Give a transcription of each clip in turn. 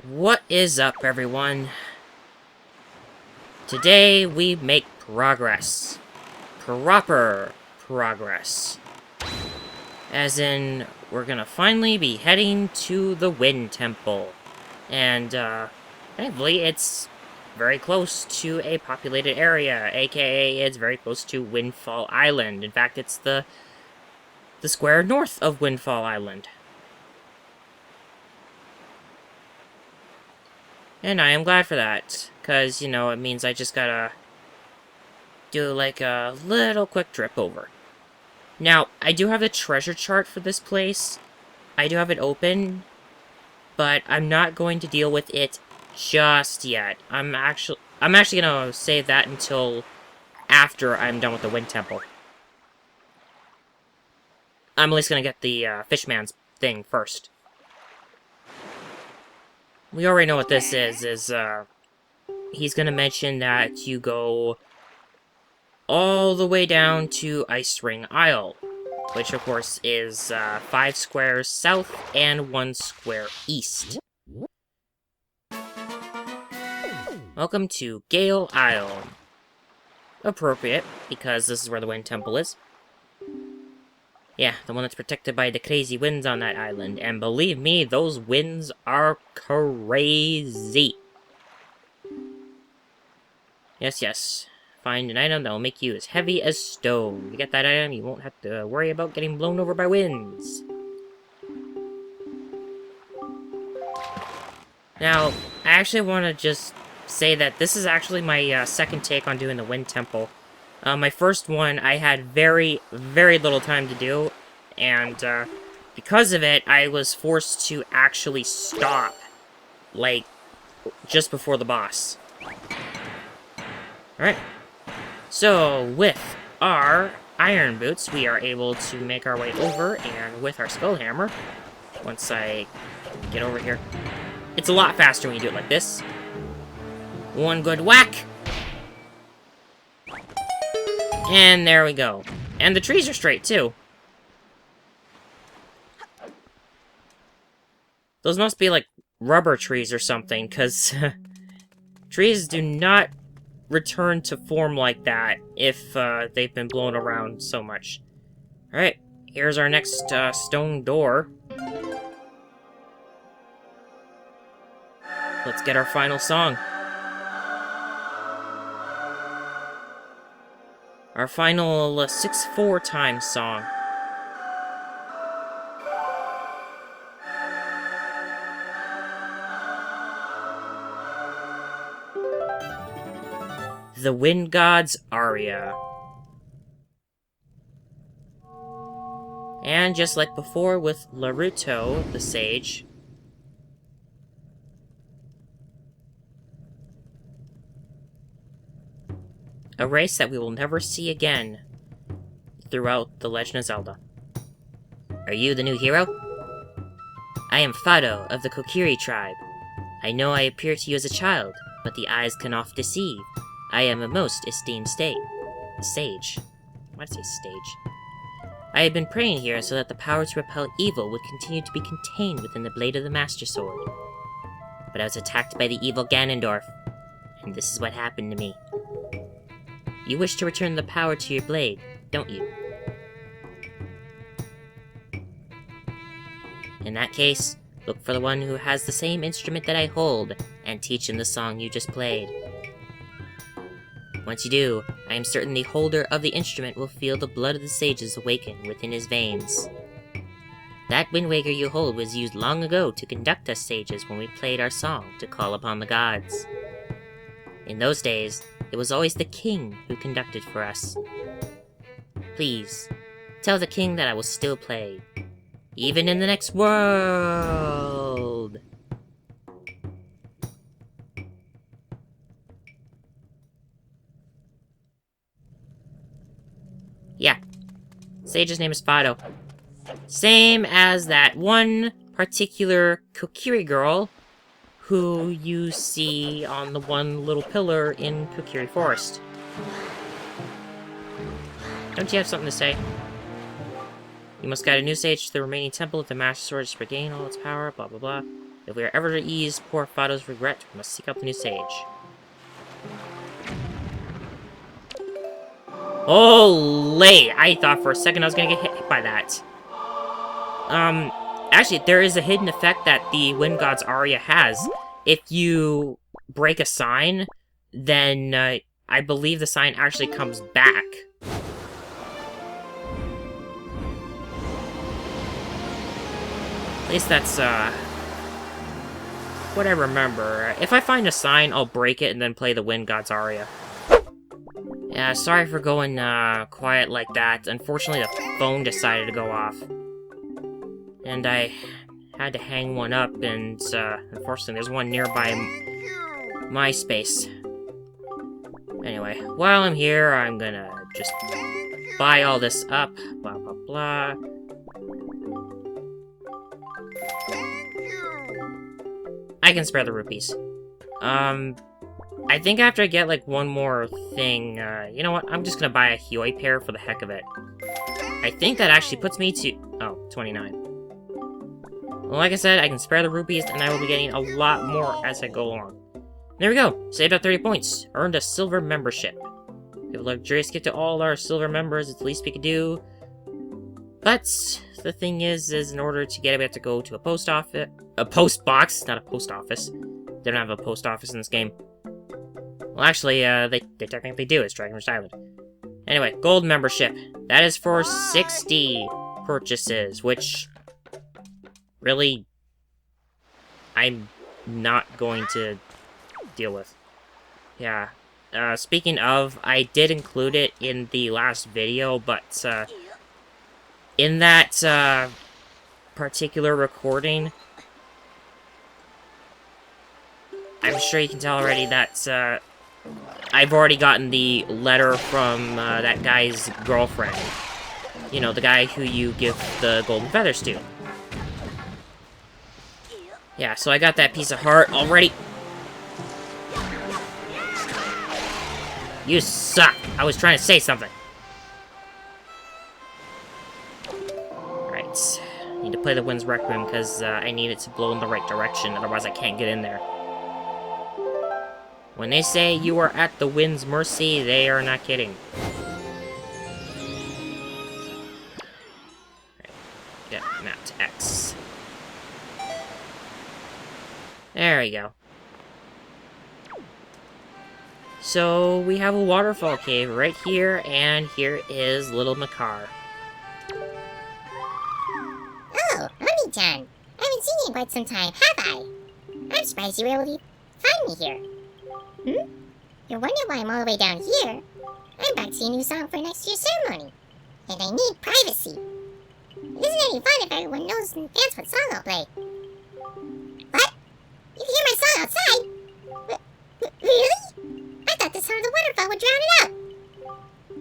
What is up, everyone? Today we make progress. Proper progress. As in, we're gonna finally be heading to the Wind Temple. And, thankfully, it's very close to a populated area, aka it's very close to Windfall Island. In fact, it's the square north of Windfall Island. And I am glad for that, because, you know, it means I just gotta do, like, a little quick trip over. Now, I do have the treasure chart for this place. I do have it open, but I'm not going to deal with it just yet. I'm actually gonna save that until after I'm done with the Wind Temple. I'm at least gonna get the Fishman's thing first. We already know what this is he's gonna mention that you go all the way down to Ice Ring Isle, which of course is 5 squares south and 1 square east. Welcome to Gale Isle. Appropriate, because this is where the Wind Temple is. Yeah, the one that's protected by the crazy winds on that island. And believe me, those winds are crazy. Yes. Find an item that will make you as heavy as stone. If you get that item, you won't have to worry about getting blown over by winds. Now, I actually want to just say that this is actually my second take on doing the Wind Temple. My first one, I had very, very little time to do, and because of it, I was forced to actually stop, like, just before the boss. Alright, so with our iron boots, we are able to make our way over, and with our skull hammer, once I get over here, it's a lot faster when you do it like this. One good whack! And there we go. And the trees are straight, too. Those must be, like, rubber trees or something, because trees do not return to form like that if they've been blown around so much. Alright, here's our next stone door. Let's get our final song. Our final 6/4 time song. The Wind God's Aria. And just like before with Laruto, the sage, a race that we will never see again throughout The Legend of Zelda. Are you the new hero? I am Fado of the Kokiri tribe. I know I appear to you as a child, but the eyes can oft deceive. I am a most esteemed sage. Why did I say stage? I had been praying here so that the power to repel evil would continue to be contained within the blade of the Master Sword. But I was attacked by the evil Ganondorf, and this is what happened to me. You wish to return the power to your blade, don't you? In that case, look for the one who has the same instrument that I hold, and teach him the song you just played. Once you do, I am certain the holder of the instrument will feel the blood of the sages awaken within his veins. That Wind Waker you hold was used long ago to conduct us sages when we played our song to call upon the gods. In those days, it was always the king who conducted for us. Please, tell the king that I will still play, even in the next world. Yeah, sage's name is Fado. Same as that one particular Kokiri girl who you see on the one little pillar in Kokiri Forest. Don't you have something to say? You must guide a new sage to the remaining temple of the Master Sword to regain all its power, blah blah blah. If we are ever to ease poor Fado's regret, we must seek out the new sage. Holy! I thought for a second I was gonna get hit by that. Actually, there is a hidden effect that the Wind God's Aria has. If you break a sign, then I believe the sign actually comes back. At least that's, what I remember. If I find a sign, I'll break it and then play the Wind God's Aria. Yeah, sorry for going, quiet like that. Unfortunately, the phone decided to go off. And I had to hang one up, and, unfortunately, there's one nearby my space. Anyway, while I'm here, I'm gonna just buy all this up, blah, blah, blah. I can spare the rupees. I think after I get, like, one more thing, you know what? I'm just gonna buy a Hyoi pair for the heck of it. I think that actually puts me to... oh, 29. Well, like I said, I can spare the rupees, and I will be getting a lot more as I go along. There we go! Saved up 30 points. Earned a silver membership. We have a luxurious gift to all our silver members. It's the least we could do. But the thing is in order to get it, we have to go to a post office. A post box, not a post office. They don't have a post office in this game. Well, actually, they technically do. It's Dragon Rush Island. Anyway, gold membership. That is for 60 purchases, which... really... I'm not going to deal with. Yeah. Speaking of, I did include it in the last video, but, in that, particular recording, I'm sure you can tell already that, I've already gotten the letter from, that guy's girlfriend. You know, the guy who you give the golden feathers to. Yeah, so I got that piece of heart already. You suck! I was trying to say something. Alright. Need to play the Wind's Requiem because I need it to blow in the right direction, otherwise I can't get in there. When they say you are at the wind's mercy, they are not kidding. Right. Yeah, map to X. There we go. So, we have a waterfall cave right here, and here is Little Makar. Oh, Oni-chan. I haven't seen you in quite some time, have I? I'm surprised you were able to find me here. You're wondering why I'm all the way down here? I'm about to see a new song for next year's ceremony. And I need privacy. It isn't any fun if everyone knows in advance what song I'll play. What? You can hear my song outside? Really? I thought the sound of the waterfall would drown it out.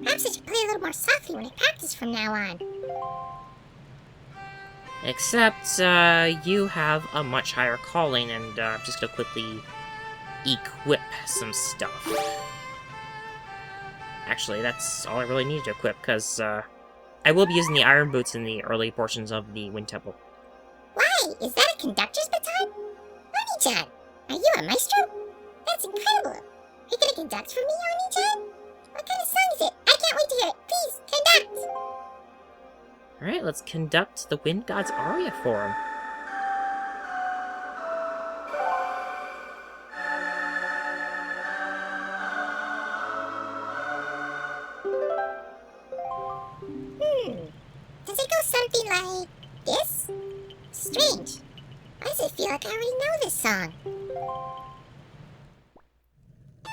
Perhaps I should play a little more softly when I practice from now on. Except, you have a much higher calling, and I'm just gonna quickly equip some stuff. Actually, that's all I really need to equip, because, I will be using the iron boots in the early portions of the Wind Temple. Why? Is that a conductor's baton? Oni-chan, are you a maestro? That's incredible. Are you gonna conduct for me, Oni-chan? What kind of song is it? I can't wait to hear it. Please, conduct! Alright, let's conduct the Wind God's Aria for him. Does it go something like this? Strange. Why does it feel like I already know this song?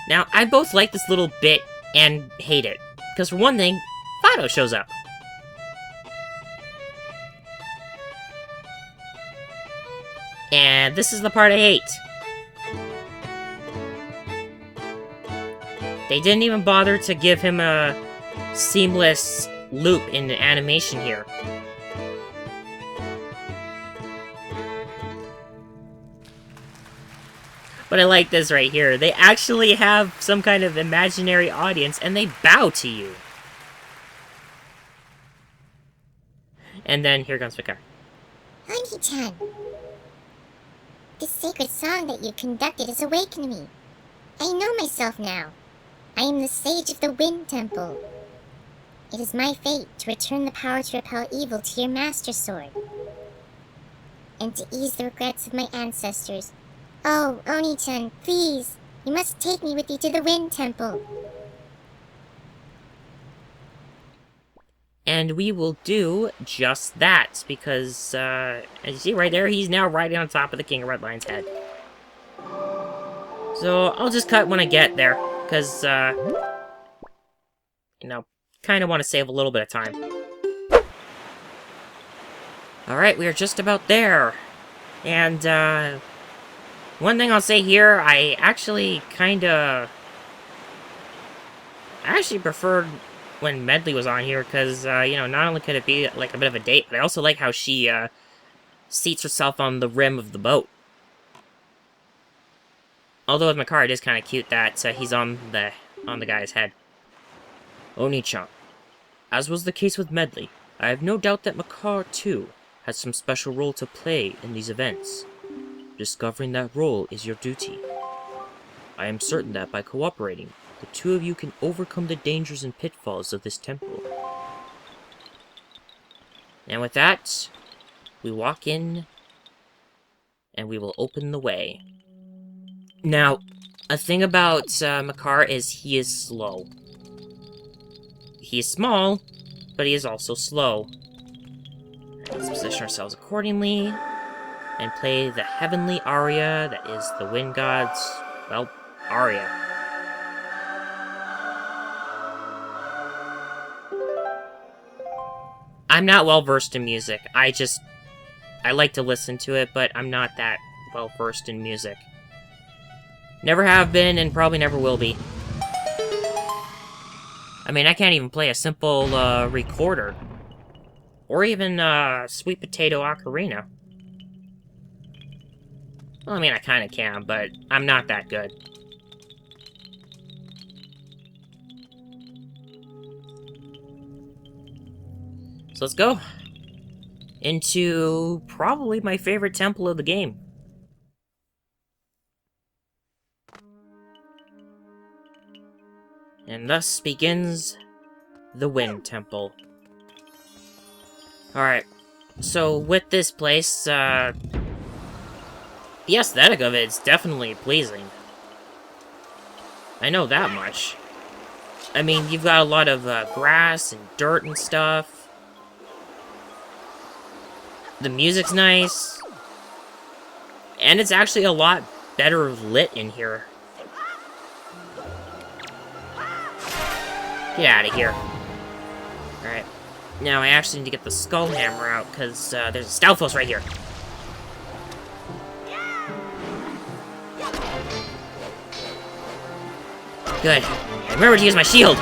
Now, I both like this little bit and hate it. Because for one thing, Fado shows up. And this is the part I hate. They didn't even bother to give him a seamless loop in the animation here. But I like this right here. They actually have some kind of imaginary audience, and they bow to you. And then here comes Makar. Oni-chan. This sacred song that you conducted has awakened me. I know myself now. I am the Sage of the Wind Temple. It is my fate to return the power to repel evil to your Master Sword. And to ease the regrets of my ancestors. Oh, Oni-chan, please! You must take me with you to the Wind Temple. And we will do just that, because, as you see right there, he's now riding on top of the King of Red Lion's head. So, I'll just cut when I get there, because, you know, kind of want to save a little bit of time. Alright, we are just about there. And, one thing I'll say here, I actually preferred when Medley was on here, because, you know, not only could it be, like, a bit of a date, but I also like how she, seats herself on the rim of the boat. Although with Makar, it is kind of cute that, he's on the guy's head. Oni-chan. As was the case with Medley, I have no doubt that Makar, too, has some special role to play in these events. Discovering that role is your duty. I am certain that by cooperating, the two of you can overcome the dangers and pitfalls of this temple. And with that, we walk in, and we will open the way. Now, a thing about Makar is he is slow. He is small, but he is also slow. Let's position ourselves accordingly, and play the heavenly aria that is the Wind God's, well, aria. I'm not well-versed in music. I like to listen to it, but I'm not that well-versed in music. Never have been, and probably never will be. I mean, I can't even play a simple, recorder. Or even, Sweet Potato Ocarina. Well, I mean, I kinda can, but I'm not that good. So let's go into probably my favorite temple of the game. And thus begins the Wind Temple. Alright, so with this place, the aesthetic of it is definitely pleasing. I know that much. I mean, you've got a lot of grass and dirt and stuff. The music's nice. And it's actually a lot better lit in here. Get out of here. Alright. Now I actually need to get the skull hammer out, because there's a Stalfos right here. Good. I remember to use my shield!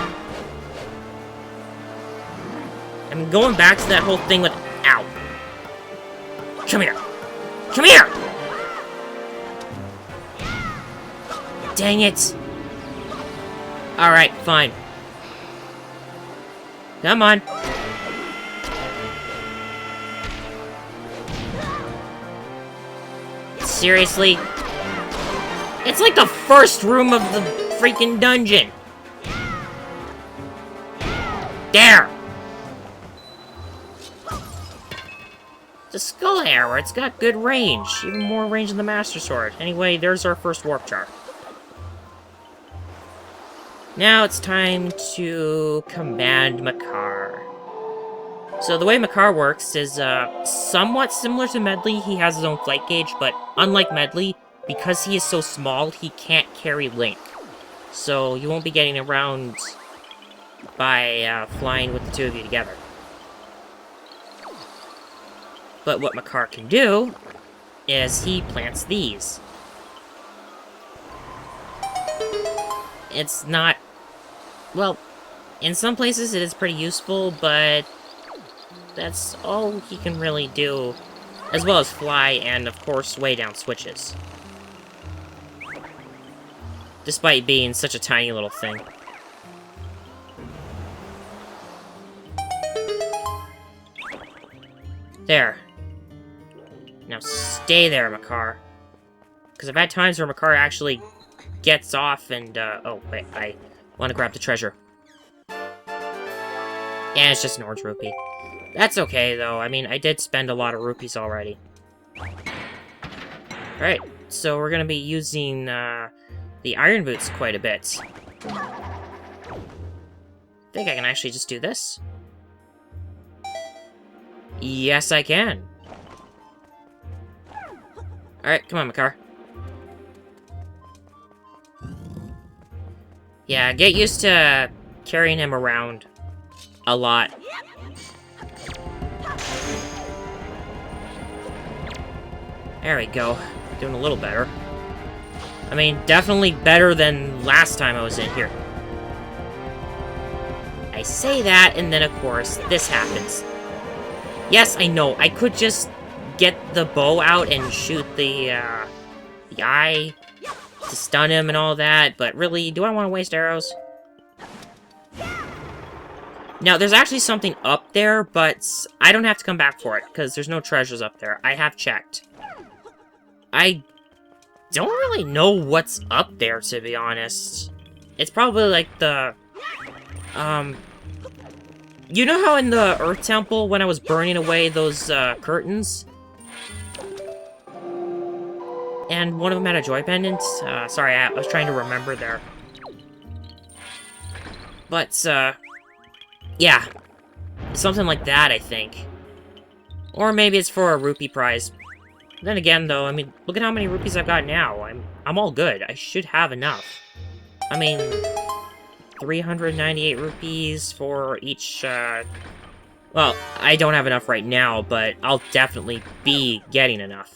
I'm going back to that whole thing with... Ow. Come here! Come here! Dang it! Alright, fine. Come on. Seriously? It's like the first room of the freaking dungeon. There! The skull hammer, it's got good range. Even more range than the Master Sword. Anyway, there's our first warp chart. Now it's time to command Makar. So the way Makar works is somewhat similar to Medley. He has his own flight gauge, but unlike Medley, because he is so small, he can't carry Link. So you won't be getting around by flying with the two of you together. But what Makar can do is he plants these. It's not... Well, in some places it is pretty useful, but that's all he can really do, as well as fly and, of course, weigh down switches. Despite being such a tiny little thing. There. Now stay there, Makar. Because I've had times where my car actually gets off and, oh, wait, I want to grab the treasure. Yeah, it's just an orange rupee. That's okay, though. I mean, I did spend a lot of rupees already. Alright, so we're gonna be using, the iron boots quite a bit. I think I can actually just do this. Yes, I can. Alright, come on, Makar. Yeah, get used to carrying him around a lot. There we go. Doing a little better. I mean, definitely better than last time I was in here. I say that, and then, of course, this happens. Yes, I know. I could just get the bow out and shoot the eye to stun him and all that, but really, do I want to waste arrows? Now, there's actually something up there, but I don't have to come back for it, because there's no treasures up there. I have checked. I don't really know what's up there, to be honest. It's probably like the, you know how in the Earth Temple, when I was burning away those, curtains? And one of them had a joy pendant? Sorry, I was trying to remember there. But, yeah. Something like that, I think. Or maybe it's for a rupee prize. Then again, though, I mean, look at how many rupees I've got now. I'm all good. I should have enough. I mean, 398 rupees for each, well, I don't have enough right now, but I'll definitely be getting enough.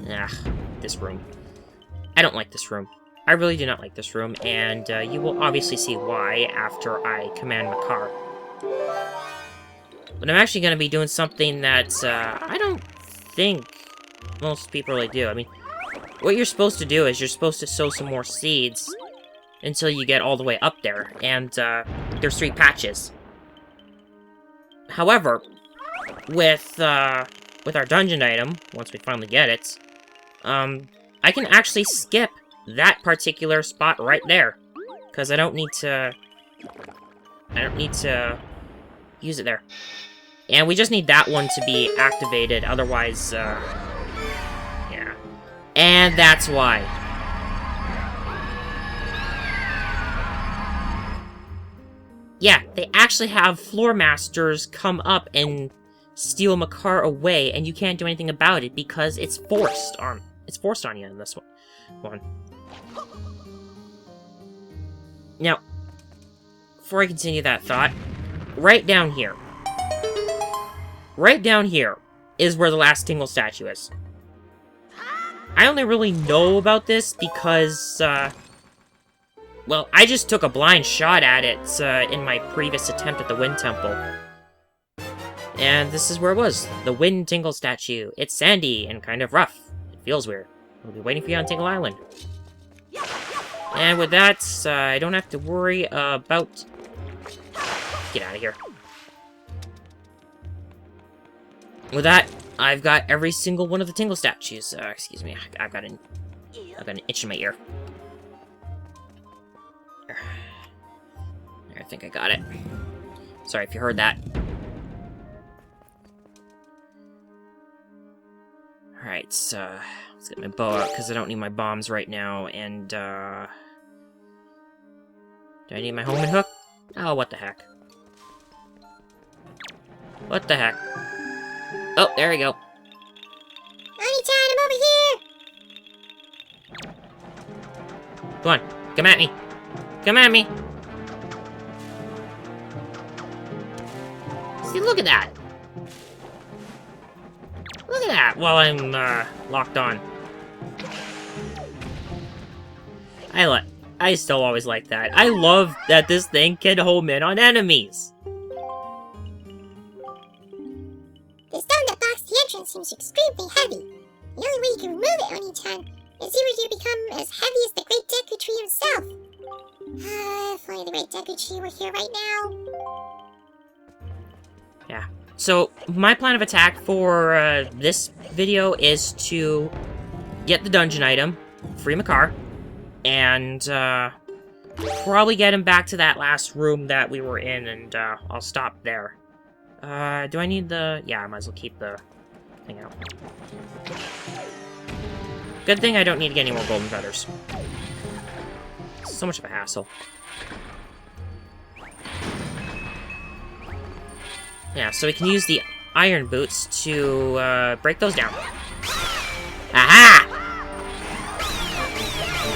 Ugh, this room. I don't like this room. I really do not like this room, and you will obviously see why after I command Makar. But I'm actually going to be doing something that I don't think most people really do. I mean, what you're supposed to do is you're supposed to sow some more seeds until you get all the way up there, and there's 3 patches. However, with our dungeon item, once we finally get it, I can actually skip that particular spot right there, because I don't need to use it there. And we just need that one to be activated, otherwise, yeah. And that's why. Yeah, they actually have floor masters come up and steal Makar away, and you can't do anything about it because it's forced on you in this one. Now, before I continue that thought, right down here is where the last Tingle statue is. I only really know about this because, well, I just took a blind shot at it in my previous attempt at the Wind Temple. And this is where it was, the Wind Tingle statue. It's sandy and kind of rough. It feels weird. We'll be waiting for you on Tingle Island. And with that, I don't have to worry about... Get out of here. With that, I've got every single one of the Tingle statues. Excuse me, I've got an itch in my ear. There, I think I got it. Sorry if you heard that. Alright, so let's get my bow out, because I don't need my bombs right now, and, do I need my homing hook? Oh, what the heck. What the heck? Oh, there we go. Oni-chan, I'm over here! Come on, come at me. Come at me. See, look at that. Look at that, while I'm, locked on. I still always like that. I love that this thing can home in on enemies. The stone that blocks the entrance seems extremely heavy. The only way you can remove it, Oni-chan, is either you become as heavy as the Great Deku Tree himself. If only the Great Deku Tree were here right now. Yeah. So, my plan of attack for this video is to get the dungeon item, free Makar, and probably get him back to that last room that we were in, and I'll stop there. Do I need the... Yeah, I might as well keep the thing out. Good thing I don't need to get any more golden feathers. So much of a hassle. Yeah, so we can use the iron boots to break those down. Aha!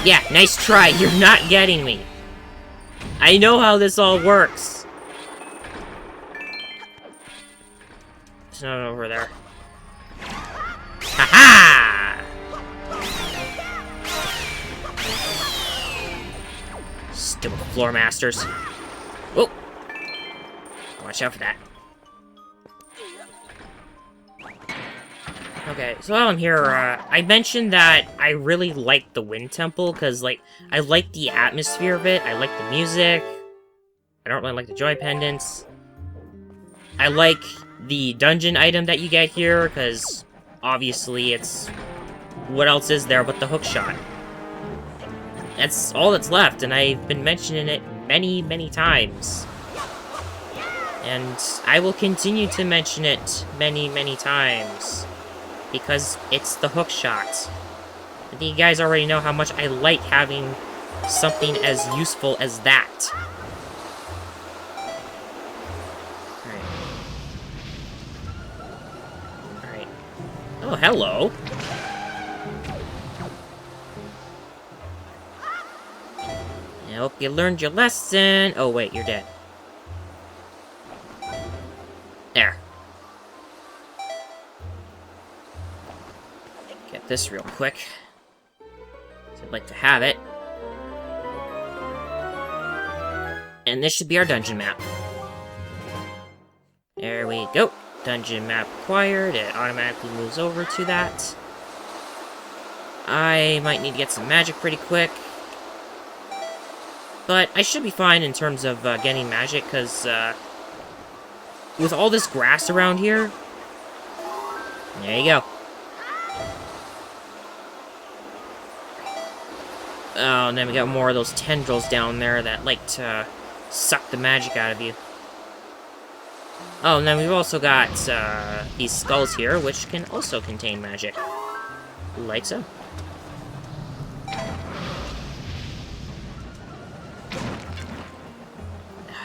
Yeah, nice try. You're not getting me. I know how this all works. There's none over there. Aha! Stupid floor masters. Whoa! Watch out for that. Okay, so while I'm here, I mentioned that I really like the Wind Temple, because, like, I like the atmosphere of it, I like the music, I don't really like the joy pendants. I like the dungeon item that you get here, because, obviously, it's... What else is there but the hook shot? That's all that's left, and I've been mentioning it many, many times. And I will continue to mention it many, many times. Because it's the hook shot. I think you guys already know how much I like having something as useful as that. Alright. Oh, hello. I hope you learned your lesson. Oh, wait, you're dead. There. Get this real quick. So I'd like to have it. And this should be our dungeon map. There we go. Dungeon map acquired. It automatically moves over to that. I might need to get some magic pretty quick. But I should be fine in terms of getting magic, because with all this grass around here... There you go. Oh, and then we got more of those tendrils down there that like to suck the magic out of you. Oh, and then we've also got these skulls here, which can also contain magic. Like so.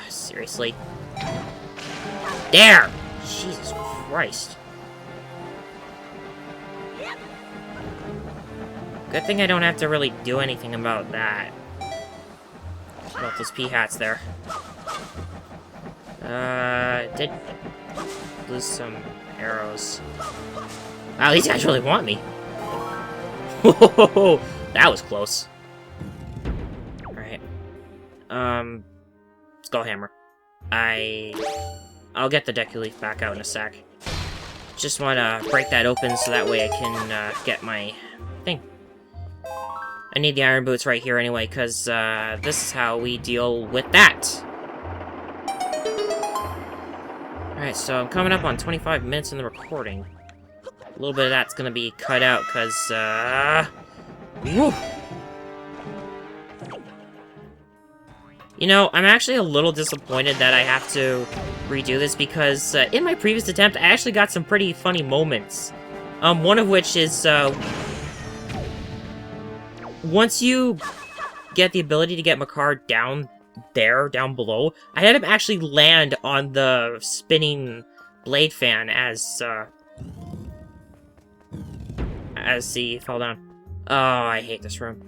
Seriously? There! Jesus Christ. Good thing I don't have to really do anything about that. About those pea hats there. Did lose some arrows. Wow, these guys really want me. Whoa, that was close. Alright. Skull hammer. I'll get the deku leaf back out in a sec. Just want to break that open so that way I can get my thing. I need the iron boots right here anyway, because this is how we deal with that. Alright, so I'm coming up on 25 minutes in the recording. A little bit of that's going to be cut out, because, woo! You know, I'm actually a little disappointed that I have to redo this, because in my previous attempt, I actually got some pretty funny moments. One of which is, once you get the ability to get Makar down there, down below, I had him actually land on the spinning blade fan as he fell down. Oh, I hate this room.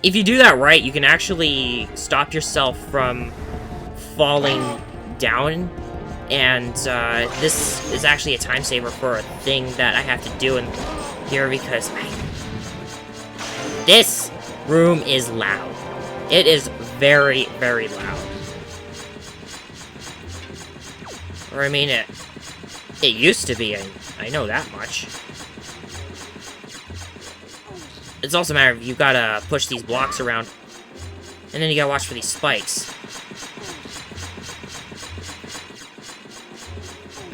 If you do that right, you can actually stop yourself from falling down. And this is actually a time saver for a thing that I have to do in here because this room is loud. It is very, very loud. Or I mean, it used to be. I know that much. It's also a matter of you gotta push these blocks around, and then you gotta watch for these spikes.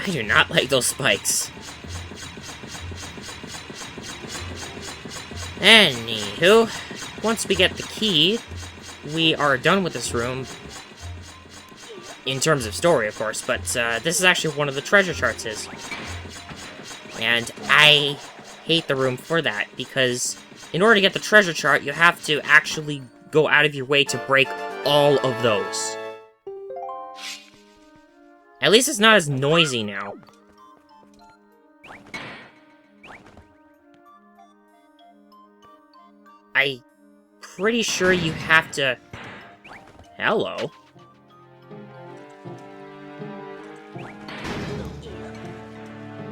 I do not like those spikes. Anywho, once we get the key, we are done with this room. In terms of story, of course, but this is actually one of the treasure charts is. And I hate the room for that, because in order to get the treasure chart, you have to actually go out of your way to break all of those. At least it's not as noisy now. I'm pretty sure you have to... Hello?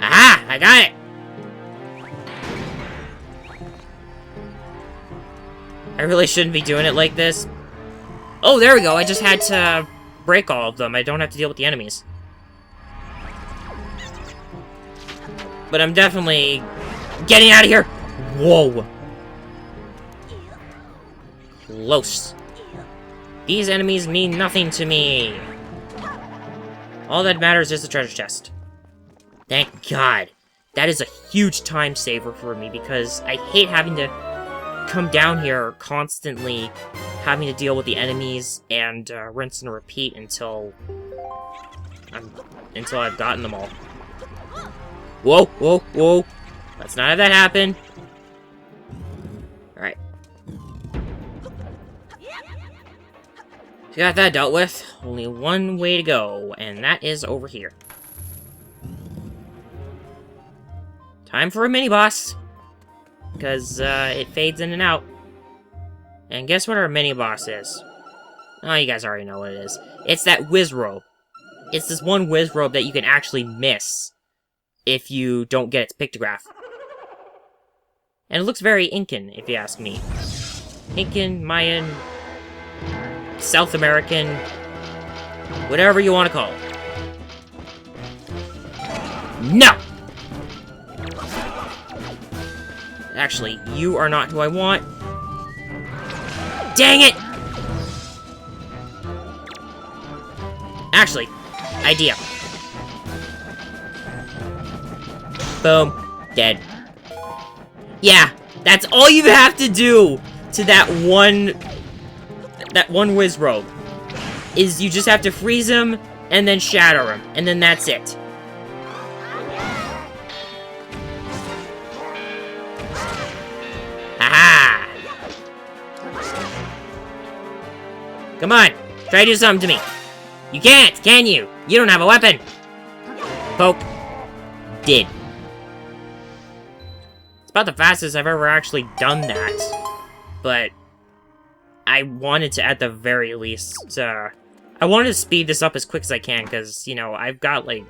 Aha! I got it! I really shouldn't be doing it like this. Oh, there we go. I just had to break all of them. I don't have to deal with the enemies. But I'm definitely getting out of here. Whoa. Close. These enemies mean nothing to me. All that matters is the treasure chest. Thank God. That is a huge time saver for me, because I hate having to come down here constantly, having to deal with the enemies, and rinse and repeat until I've gotten them all. Whoa, whoa, whoa. Let's not have that happen. Alright. So got that dealt with. Only one way to go, and that is over here. Time for a mini-boss. Because, it fades in and out. And guess what our mini-boss is? Oh, you guys already know what it is. It's that whiz robe. It's this one whiz robe that you can actually miss if you don't get its pictograph. And it looks very Incan, if you ask me. Incan, Mayan, South American, whatever you want to call it. No! Actually, you are not who I want. Dang it! Actually, idea. Boom. Dead. Yeah, that's all you have to do to that one whiz robe. Is you just have to freeze him and then shatter him, and then that's it. Aha! Come on, try to do something to me. You can't, can you? You don't have a weapon. Poke. Did. It's about the fastest I've ever actually done that. But I wanted to, at the very least, I wanted to speed this up as quick as I can, because, you know, I've got, like...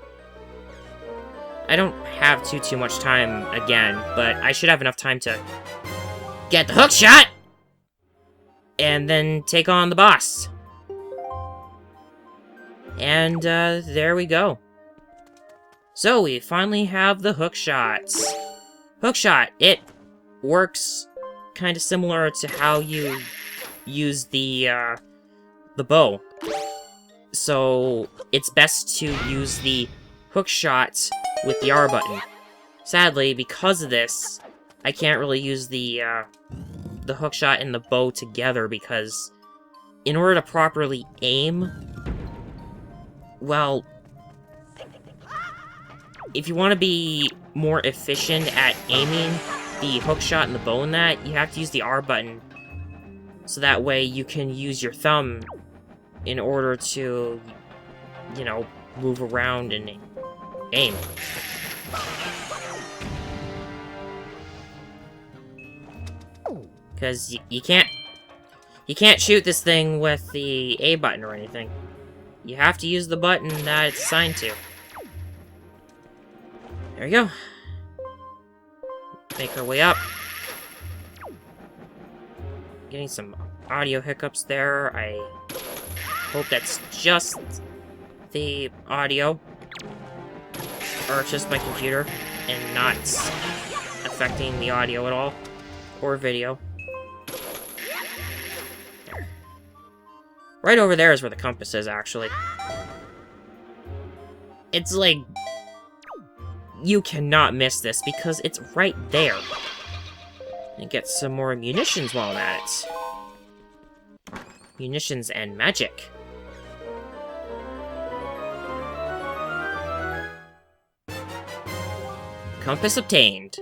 I don't have too much time again, but I should have enough time to get the hook shot! And then take on the boss. And, there we go. So, we finally have the hook shots. Hook shot, it works kind of similar to how you use the bow. So, it's best to use the hook shot with the R button. Sadly, because of this, I can't really use the hook shot and the bow together, because in order to properly aim, well, if you want to be more efficient at aiming the hook shot and the bow and that, you have to use the R button. So that way you can use your thumb in order to, you know, move around and aim. Because you can't shoot this thing with the A button or anything. You have to use the button that it's assigned to. There we go. Make our way up. Getting some audio hiccups there. I hope that's just the audio. Or just my computer. And not affecting the audio at all. Or video. There. Right over there is where the compass is, actually. It's like you cannot miss this because it's right there. And get some more munitions while I'm at it. Munitions and magic. Compass obtained.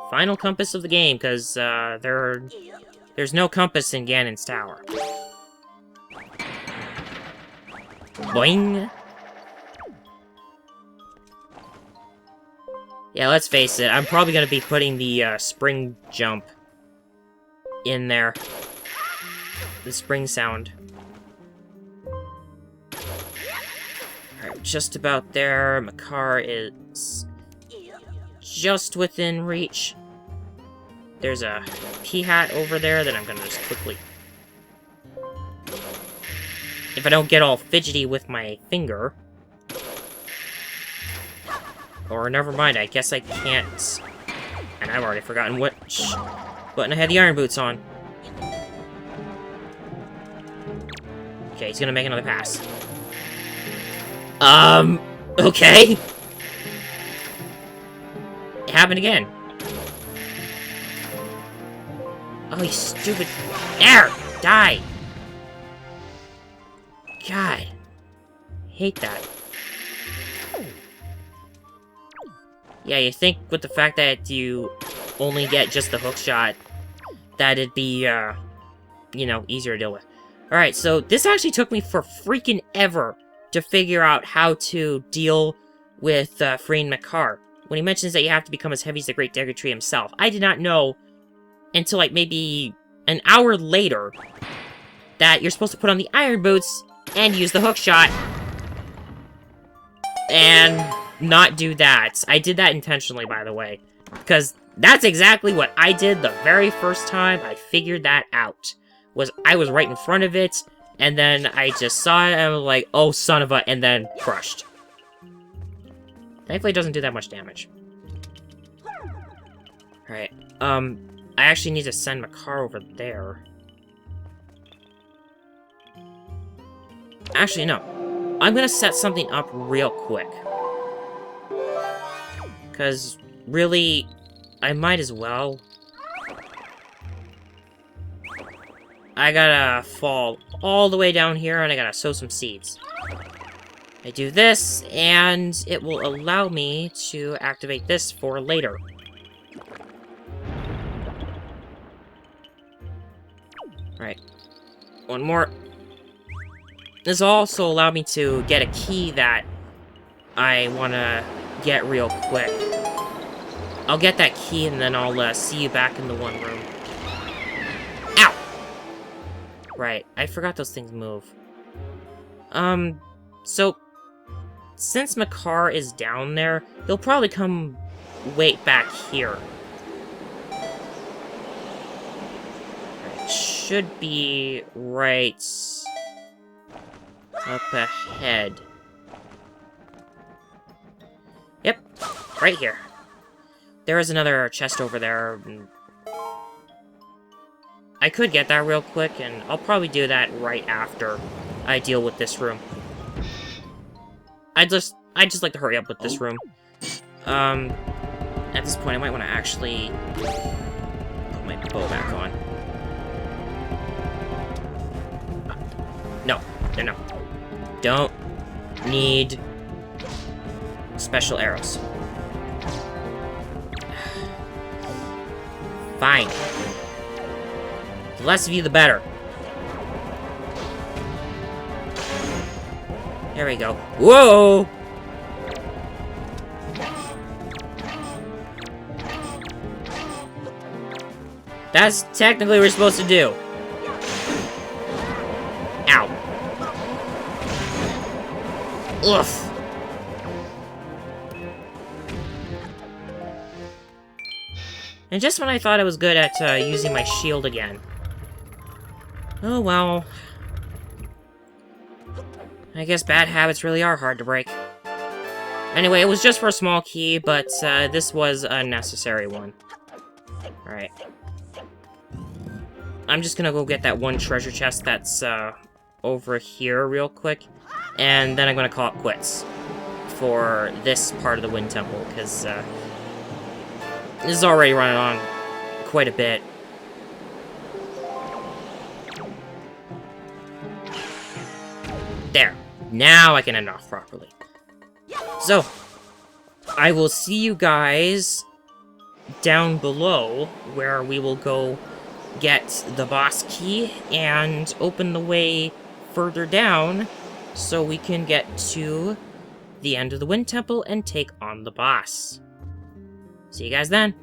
Final compass of the game, because there's no compass in Ganon's tower. Boing! Yeah, let's face it, I'm probably going to be putting the spring jump in there. The spring sound. Alright, just about there. Makar is just within reach. There's a pea hat over there that I'm going to just quickly... If I don't get all fidgety with my finger... Or never mind, I guess I can't. And I've already forgotten which button I had the iron boots on. Okay, he's gonna make another pass. Okay. It happened again. Oh, you stupid... There! Die! God. Hate that. Yeah, you think with the fact that you only get just the hook shot, that it'd be, you know, easier to deal with. Alright, so this actually took me for freaking ever to figure out how to deal with, freeing Makar. When he mentions that you have to become as heavy as the Great Dagger Tree himself, I did not know until, like, maybe an hour later that you're supposed to put on the iron boots and use the hook shot. And... not do that. I did that intentionally, by the way. Because that's exactly what I did the very first time I figured that out. I was right in front of it, and then I just saw it, and I was like, oh, son of a... and then crushed. Thankfully, it doesn't do that much damage. Alright, I actually need to send Makar over there. Actually, no. I'm gonna set something up real quick. Because, really, I might as well. I gotta fall all the way down here, and I gotta sow some seeds. I do this, and it will allow me to activate this for later. Right. One more. This will also allow me to get a key that I wanna get real quick. I'll get that key and then I'll see you back in the one room. Ow! Right, I forgot those things move. So, since Makar is down there, he'll probably come wait back here. Right, should be right up ahead. Yep, right here. There is another chest over there. I could get that real quick, and I'll probably do that right after I deal with this room. I just like to hurry up with this room. At this point, I might want to actually put my bow back on. No, no. Don't need special arrows. Fine. The less of you, the better. There we go. Whoa! That's technically what we're supposed to do. Ow. Oof. And just when I thought I was good at using my shield again. Oh well. I guess bad habits really are hard to break. Anyway, it was just for a small key, but this was a necessary one. Alright. I'm just gonna go get that one treasure chest that's over here real quick. And then I'm gonna call it quits. for this part of the Wind Temple, because this is already running on quite a bit. There. Now I can end off properly. So, I will see you guys down below, where we will go get the boss key and open the way further down so we can get to the end of the Wind Temple and take on the boss. See you guys then.